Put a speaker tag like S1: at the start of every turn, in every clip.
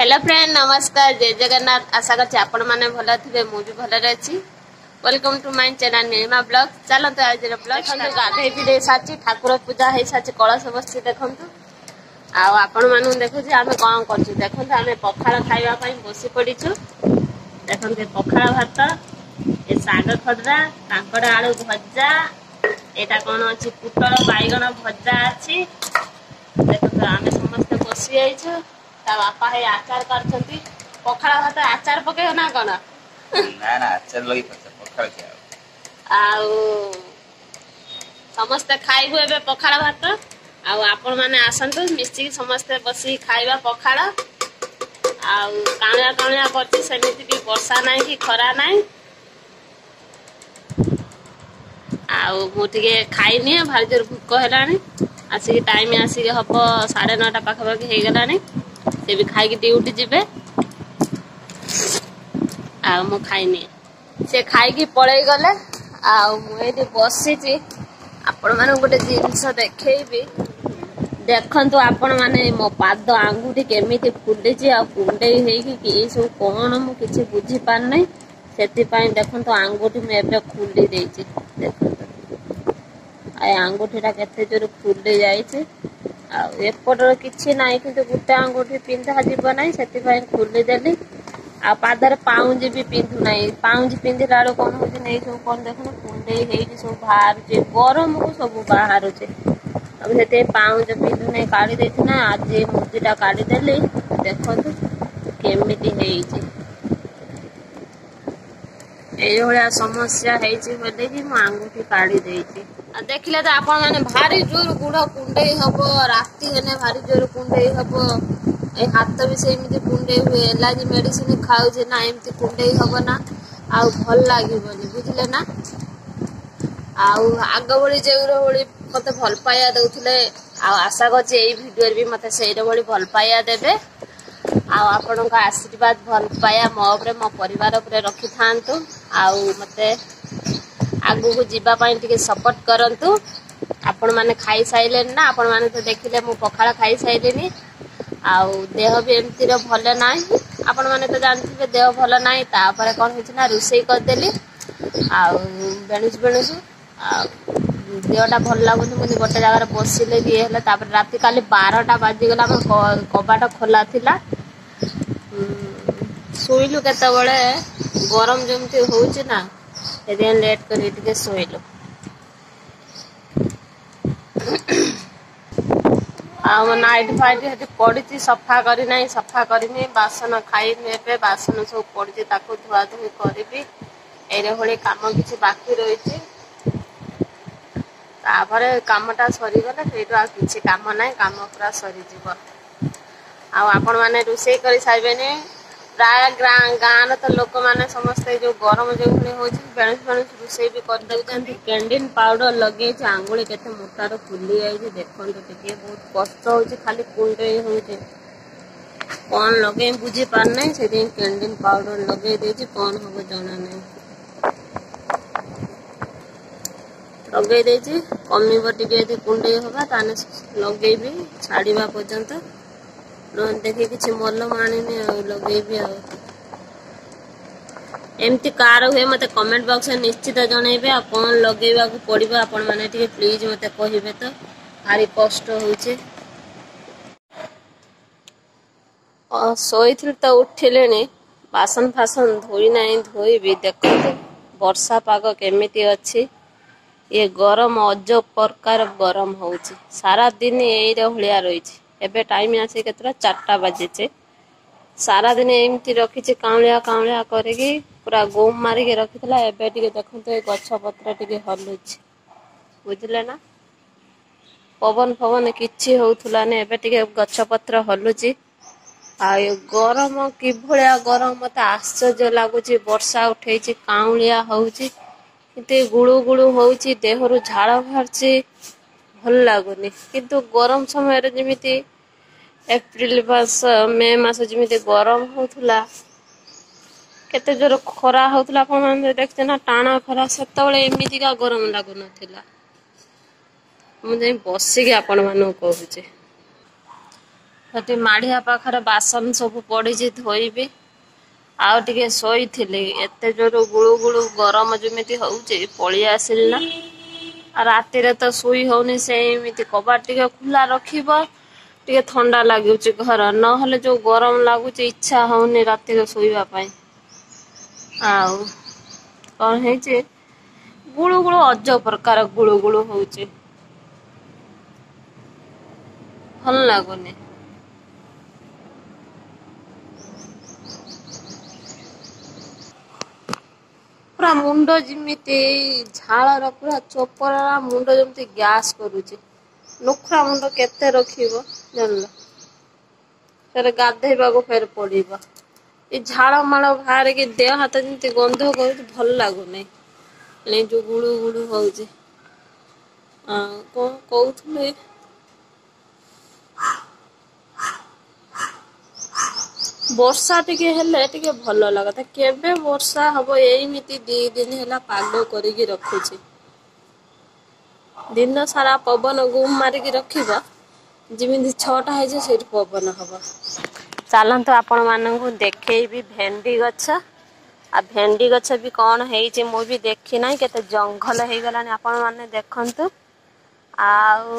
S1: Hello friend नमस्कार जय जगन्नाथ आशा करছি ଆପଣ ମାନେ ଭଲ ଥିବେ ମୁଁ ବି ଭଲରେ ଅଛି welcome to my channel Neelima blog चलते आज ब्लॉग गाधे भी साची ठाकुर पूजा हो साची कलश बसी देखंतु आपण मानू देखु आम कौन कर देखो आम पखाड़ खावाई बसी पड़ीचु देखते पखाड़ भात ए शाग खडरा कांकड़ आलू भजा एटा कौन अच्छी पुटल बैगण भजा अच्छी देखो आम समस्ते बसी जाइछु ता बापा हे आचार करछंती पखाड़ भात आचार पके ना कौन
S2: ना ना आचार लगी पखाड़ खिया
S1: समस्ते खाइबु एबे पखाड़ भात आ आपण माने आसंतु मिस्त्री समस्ते बसी खाइबा पखाड़ आ काणिया काणिया करछि सेमिति भी वर्षा नाही कि खरा नाही आ मु टिके खाइनी भारी जोर भूख हेलानी आसी टाइम आसी हब 9:30 पाखापाखि हो गलानी से भी खाई ड्यूटी जीवे आ मु खाइनी से खाई पलई गले आठी बसी आपण मान गोटे जिनस देखी देखु आपण मैंने मो पाद आंगुठी केमी फुली कुंडे हो सब कौन मुझे बुझी पारना से देखो आंगुठी मुझे खुली देती देखो आंगुठीटा केते जोर फुली जाइए एपटर किसी ना कि गोटे आंगुठी पिंधा जीव ना से खोलीदेली आ पादर पाउंजी भी पिंधु ना पाउंजी पिंधला बेल कौन हो सब कौन देखो कुंडे सब बाहर गरम को सब बाहर से पाउंज पिंधु ना काढ़ी देना आज मुदीटा काढ़ीदेली देखो केमी ये समस्या होगी मु आंगुठी काढ़ी देती देखिले तो आपण मैंने भारी जोर गुड़ कुंडे हम राति हेने भारी जोर कुंडे हम ए हाथ भी से कुंडे हुए एलर्जी मेडिसिन खाऊे ना एमती कुंडे हम ना आ भल लगे बुझले ना आग भली जो भाई मत भल पाया दौले आशा करछे एई वीडियो भी मत से भल पाया देबे आपण आशीर्वाद भल पाया मो उपरे मो परिवार उपरे रखि थांतु मते आगु को जीवा पाई टिके सपोर्ट करंतु आपण माने खाई साइलेन ना आपण माने तो देखिले मु पखाड़ खाई साइलेनी देह भी एमती भल ना आपण माने तो जानथिबे देह भल ना तापर कौन होछि ना रुसई कर देली बेणुस बेणुस देहटा भल लगुनि मुझे गोटे जगह बसिले भी है राति काली 12टा बाजीगला कबाट खोला थिला शोलु केतबले गरम जमती होउछि ना से लेट कर शोलु नाइट फाइट पड़ी सफा करना सफा करनी बासन खाई बासन सब पड़ी धुआ धुई करी ये कम किसी बाकी रही कामटा सरीगले किसी काम ना कम पूरा सरीज आपण मैंने रोषे कर सारे प्राय गाँव तो लोक मैंने समस्ते जो गरम जो बेणुस बेणुस रोषे भी कर दे कैंडीन पाउडर लगे आंगुली केते मोटार फुली जाइए देखो टे बहुत कष्ट हो खाली कुंडे हो कौन लगे बुझी पारना से कैंडीन पाउडर लगे दे कौन हम जना नहीं लगे दे कमिब टे कुंडे हवा ताने लगे छाड़ा पर्यंत देखिए किसी मलम आनी लगे एमती कार हुए मत कमेंट बॉक्स में निश्चित जनइबे आ कौन लगेगा पड़ो आपण मैंने प्लीज मत कहे तो भारी कष्ट होचे शोई तो उठिले बासन फासन धोई ना धोईबी देखो वर्षा पाग केमिति अच्छी ये गरम अजब प्रकार गरम हो सारा दिन यही भाया रही एबे टाइम आसी केतरा 4टा बाजे सारा दिन एमती रखी काउलिया काउलिया करके पूरा गोम मारिके रखी एबे टिके देखो ये गछ पत्र टिके हलुच बुझले ना पवन फवन किछि होउथुला ने एबे टिके गछ पत्र हलुची गरम कि भलिया गरम मत आश्चर्य लगुच वर्षा उठे काउलिया होउची किंतु गुळु गुळु होउची देहरु झाड़ बाहरची भल लगुनी किंतु गरम समय रे जेमिति एप्रिल मास मे मास जमी गरम होता केते जोर खरा होता आपण मैंने देखते ना टाणा खरा से एमतीका गरम लगुन मुझे बसिक आपण मान कहूचे ସେଠି ମାଢିଆ ପାଖରେ ବାସନ ସବୁ ପଡିଛି ଧୋଇବି। ଆଉ ଟିକେ ଶୋଇଥିଲି, ଏତେ ଜୋର ଗୁଳୁ ଗୁଳୁ ଗରମ ଯେମିତି ହଉଛି ପଳେଇ ଆସିଲି ନା। ଆଉ ରାତିରେ ତ ଶୋଇ ହଉନି, ସେମିତି କବାଟ ଟିକେ ଖୋଲା ରଖିବ ଟିକେ ଥଣ୍ଡା ଲାଗୁଛି ଘର, ନହେଲେ ଯୋଉ ଗରମ ଲାଗୁଛି ଇଚ୍ଛା ହଉନି ରାତିରେ ଶୋଇବା ପାଇଁ। ଆଉ କଣ ହେଇଛି, ଗୁଳୁ ଗୁଳୁ ଅଜବ ପ୍ରକାର ଗୁଳୁ ଗୁଳୁ ହଉଛି, ଭଲ ଲାଗୁନି। ପୁରା ମୁଣ୍ଡ ଯେମିତି ଝାଳର ପୁରା ଚୋପରା, ମୁଣ୍ଡ ଯେମିତି ଗ୍ୟାସ୍ କରୁଛି। ନୁଖା ମୁଣ୍ଡ କେତେ ରଖିବ ଜାଣିଲ, ଫେରେ ଗାଧେଇବାକୁ ଫେର ପଡିବ। ଏ ଝାଳ ମାଳ ବାହାରିକି ଦେହ ହାତ ଯେମିତି ଗନ୍ଧ କରୁଛି, ଭଲ ଲାଗୁନି। ଏ ଯୋଉ ଗୁଳୁ ଗୁଳୁ ହଉଛି। କଣ କହୁଥିଲି, ବର୍ଷା ଟିକେ ହେଲେ ଟିକେ ଭଲ ଲାଗନ୍ତା। କେବେ ବର୍ଷା ହବ, ଏଇମିତି 2 ଦିନ ହେଲା ପାଗ କରିକି ରଖୁଛି। ଦିନ ସାରା ପବନ ଗୁମ ମାରିକି ରଖିବ, ଯେମିତି 6ଟା ହେଇଯିବ ସେଇଠି ପବନ ହବ। ଚାଲନ୍ତୁ ଆପଣ ମାନଙ୍କୁ ଦେଖେଇବି ଭେଣ୍ଡି ଗଛ। ଆଉ ଭେଣ୍ଡି ଗଛ ବି କଣ ହେଇଛି ମୁଁ ବି ଦେଖି ନାହିଁ, କେତେ ଜଙ୍ଗଲ ହେଇଗଲାଣି ଆପଣ ମାନେ ଦେଖନ୍ତୁ। ଆଉ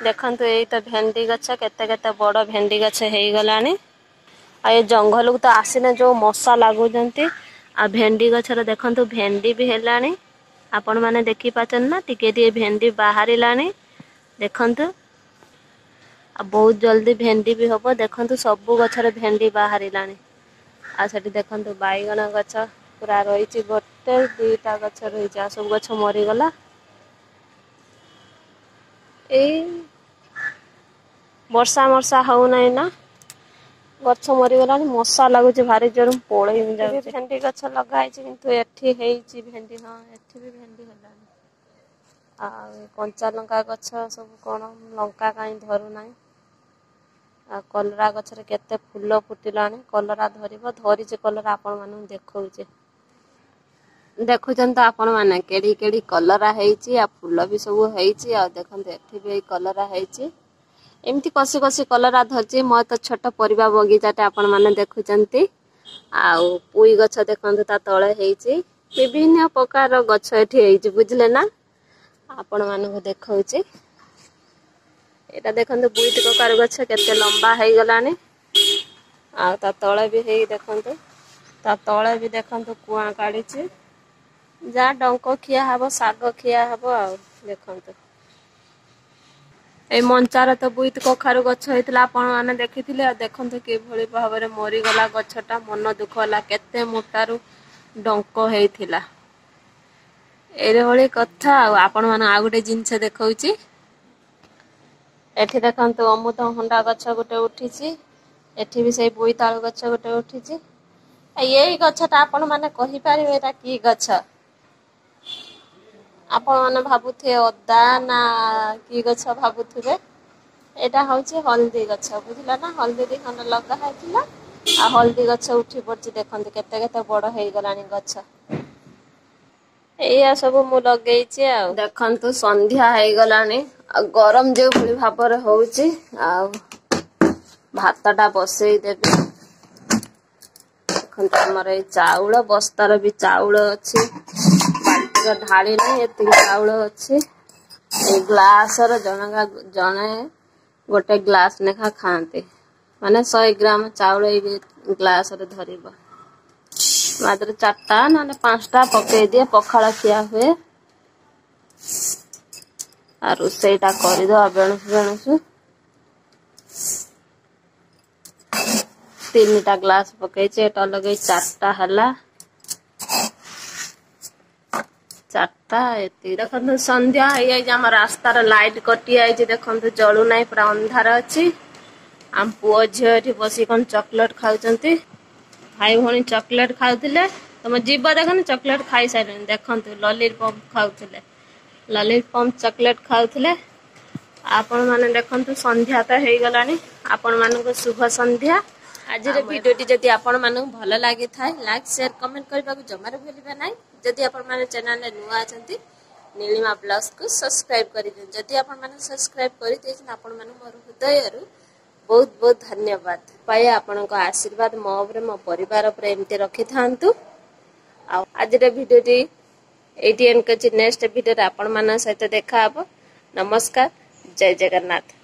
S1: ଦେଖନ୍ତୁ, ଏଇ ତ ଭେଣ୍ଡି ଗଛ, କେତେ କେତେ ବଡ ଭେଣ୍ଡି ଗଛ ହେଇଗଲାଣି। ଆଉ ଏ ଜଙ୍ଗଲକୁ ତ ଆସିଲେ ଯୋଉ ମଶା ଲାଗୁଛନ୍ତି। ଆଉ ଭେଣ୍ଡି ଗଛରେ ଦେଖନ୍ତୁ ଭେଣ୍ଡି ବି ହେଲାଣି, ଆପଣ ମାନେ ଦେଖି ପାରୁଛନ୍ତି ନା, ଟିକେ ଟିକେ ଭେଣ୍ଡି ବାହାରିଲାଣି ଦେଖନ୍ତୁ। ଆଉ ବହୁତ ଜଲଦି ଭେଣ୍ଡି ବି ହବ, ଦେଖନ୍ତୁ ସବୁ ଗଛରେ ଭେଣ୍ଡି ବାହାରିଲାଣି। ଆଉ ସେଠି ଦେଖନ୍ତୁ ବାଇଗଣ ଗଛ ପୁରା ରହିଛି, 1 2ଟା ଗଛ ରହିଛି, ଆଉ ସବୁ ଗଛ ମରିଗଲା। ଏଇ ବର୍ଷା ମର୍ଷା ହଉନାହିଁ ନା, ଗଛ ମରିଗଲାଣି, ମଶା ଲାଗୁଛି ଭାରି ଜୋର, ମୁଁ ପଳେଇବି ଯାଉଛି। ଭେଣ୍ଡି ଗଛ ଲଗା ହେଇଛି କିନ୍ତୁ ଏଠି ହେଇଛି ଭେଣ୍ଡି, ହଁ ଏଠି ବି ଭେଣ୍ଡି ହେଲାଣି। ଆଉ କଞ୍ଚା ଲଙ୍କା ଗଛ ସବୁ କଣ, ଲଙ୍କା କାହିଁ ଧରୁନାହିଁ। ଆଉ କଲରା ଗଛରେ କେତେ ଫୁଲ ଫୁଟିଲାଣି, କଲରା ଧରିବ, ଧରିଛି କଲରା ଆପଣ ମାନଙ୍କୁ ଦେଖଉଛି। ଦେଖୁଛନ୍ତି ତ ଆପଣ ମାନେ କେଡି କେଡି କଲରା ହେଇଛି, ଆଉ ଫୁଲ ବି ସବୁ ହେଇଛି। ଆଉ ଦେଖନ୍ତୁ ଏଠି ବି ଏଇ କଲରା ହେଇଛି, ଏମିତି କଷି କଷି କଲରା ଧରିଛି। ମୋର ତ ଛୋଟ ପରିବା ବଗିଚାଟେ ଆପଣ ମାନେ ଦେଖୁଛନ୍ତି। ଆଉ ପୋଇ ଗଛ ଦେଖନ୍ତୁ ତା ତଳେ ହେଇଛି, ବିଭିନ୍ନ ପ୍ରକାର ଗଛ ଏଠି ହେଇଛି, ବୁଝିଲେ ନା। ଆପଣ ମାନଙ୍କୁ ଦେଖଉଛି, ଏଇଟା ଦେଖନ୍ତୁ ବୋଇତି କଖାରୁ ଗଛ କେତେ ଲମ୍ବା ହେଇଗଲାଣି। ଆଉ ତା ତଳେ ବି ହେଇ ଦେଖନ୍ତୁ, ତା ତଳେ ବି ଦେଖନ୍ତୁ କୁଆଁ କାଢିଛି। ଯାହା ଡଙ୍କ ଖିଆ ହବ, ଶାଗ ଖିଆ ହବ, ଆଉ ଦେଖନ୍ତୁ। ଏଇ ମଞ୍ଚାରେ ତ ବୋଇତି କଖାରୁ ଗଛ ହେଇଥିଲା, ଆପଣ ମାନେ ଦେଖିଥିଲେ। ଆଉ ଦେଖନ୍ତୁ କିଭଳି ଭାବରେ ମରିଗଲା ଗଛ ଟା, ମନ ଦୁଃଖ ହେଲା, କେତେ ମୋଟାରୁ ଡଙ୍କ ହେଇଥିଲା। ଏଇଭଳି କଥା। ଆଉ ଆପଣ ମାନଙ୍କୁ ଆଉ ଗୋଟେ ଜିନିଷ ଦେଖଉଛି, ଏଠି ଦେଖନ୍ତୁ ଅମୃତଭଣ୍ଡା ଗଛ ଗୋଟେ ଉଠିଛି, ଏଠି ବି ସେଇ ବୋଇତାଳୁ ଗଛ ଗୋଟେ ଉଠିଛି। ଏଇ ଗଛ ଟା ଆପଣ ମାନେ କହିପାରିବେ ଏଇଟା କି ଗଛ? ଆପଣ ମାନେ ଭାବୁଥିବେ ଅଦା ନା କି ଗଛ ଭାବୁଥିବେ। ଏଇଟା ହଉଛି ହଳଦୀ ଗଛ, ବୁଝିଲ ନା, ହଳଦୀ ଦି ଖଣ୍ଡ ଲଗା ହେଇଥିଲା। ଆଉ ହଳଦୀ ଗଛ ଉଠି ପଡିଛି, ଦେଖନ୍ତୁ କେତେ କେତେ ବଡ ହେଇଗଲାଣି ଗଛ। ଏଇଆ ସବୁ ମୁଁ ଲଗେଇଛି। ଆଉ ଦେଖନ୍ତୁ ସନ୍ଧ୍ୟା ହେଇଗଲାଣି, ଆଉ ଗରମ ଯୋଉଭଳି ଭାବରେ ହଉଛି, ଆଉ ଭାତ ଟା ବସେଇ ଦେବି। ଦେଖନ୍ତୁ ଆମର ଏଇ ଚାଉଳ, ବସ୍ତାର ବି ଚାଉଳ ଅଛି, ବାଲ୍ଟିର ଢାଳି ନାହିଁ, ଏତିକି ଚାଉଳ ଅଛି। ଏଇ ଗ୍ଲାସର ଜଣେ ଗୋଟେ ଗ୍ଲାସ ଲେଖା ଖାଆନ୍ତି, ମାନେ 100 ଗ୍ରାମ ଚାଉଳ ଏଇ ଗ୍ଲାସରେ ଧରିବ। ମାତ୍ର 4ଟା ନହେଲେ 5ଟା ପକେଇ ଦିଏ, ପଖାଳ ଖିଆ ହୁଏ। ଆଉ ରୋଷେଇଟା କରିଦବା ବେଣୁସୁ ବେଣୁସୁ। 3ଟା ଗ୍ଲାସ ପକେଇଛି, ଏଟା ଲଗେଇ 4ଟା ହେଲା। 4ଟା ଏତିକି। ଦେଖନ୍ତୁ ସନ୍ଧ୍ୟା ହେଇଯାଇଛି, ଆମ ରାସ୍ତାର ଲାଇଟ କଟି ଯାଇଛି, ଦେଖନ୍ତୁ ଜଳୁ ନାହିଁ, ପୁରା ଅନ୍ଧାର ଅଛି। ଆମ ପୁଅ ଝିଅ ଏଠି ବସି କଣ ଚକୋଲେଟ ଖାଉଛନ୍ତି। ଭାଇ ଭଉଣୀ ଚକୋଲେଟ ଖାଉଥିଲେ, ତମ ଯିବ ଦେଖନ୍ତୁ ଚକୋଲେଟ ଖାଇସାରିଲେଣି, ଦେଖନ୍ତୁ ଲଲିପପ୍ ଖାଉଥିଲେ, ଲଲିପପ୍ ଚକୋଲେଟ ଖାଉଥିଲେ। ଆପଣ ମାନେ ଦେଖନ୍ତୁ ସନ୍ଧ୍ୟା ତ ହେଇଗଲାଣି, ଆପଣ ମାନଙ୍କୁ ଶୁଭ ସନ୍ଧ୍ୟା। ଆଜିର ଭିଡିଓଟି ଯଦି ଆପଣ ମାନଙ୍କୁ ଭଲ ଲାଗିଥାଏ, ଲାଇକ୍ ସେୟାର କମେଣ୍ଟ କରିବାକୁ ଜମାରୁ ଭୁଲିବେ ନାହିଁ। ଯଦି ଆପଣ ମାନେ ଚ୍ୟାନେଲରେ ନୂଆ ଅଛନ୍ତି, ନୀଳିମା ବ୍ଲଗ୍ସକୁ ସବସ୍କ୍ରାଇବ କରିଦିଅନ୍ତୁ। ଯଦି ଆପଣ ମାନେ ସବସ୍କ୍ରାଇବ କରିଦେଇଛନ୍ତି, ଆପଣ ମାନଙ୍କୁ ମୋର ହୃଦୟରୁ बहुत बहुत धन्यवाद पाए आपण आशीर्वाद मो उपरे मो परिवार उपरे एमती रखि थांतु आज भिडियोटी एटी एन नेक्स्ट भिडियो आपण मान सहित देखा हबो। नमस्कार, जय जगन्नाथ।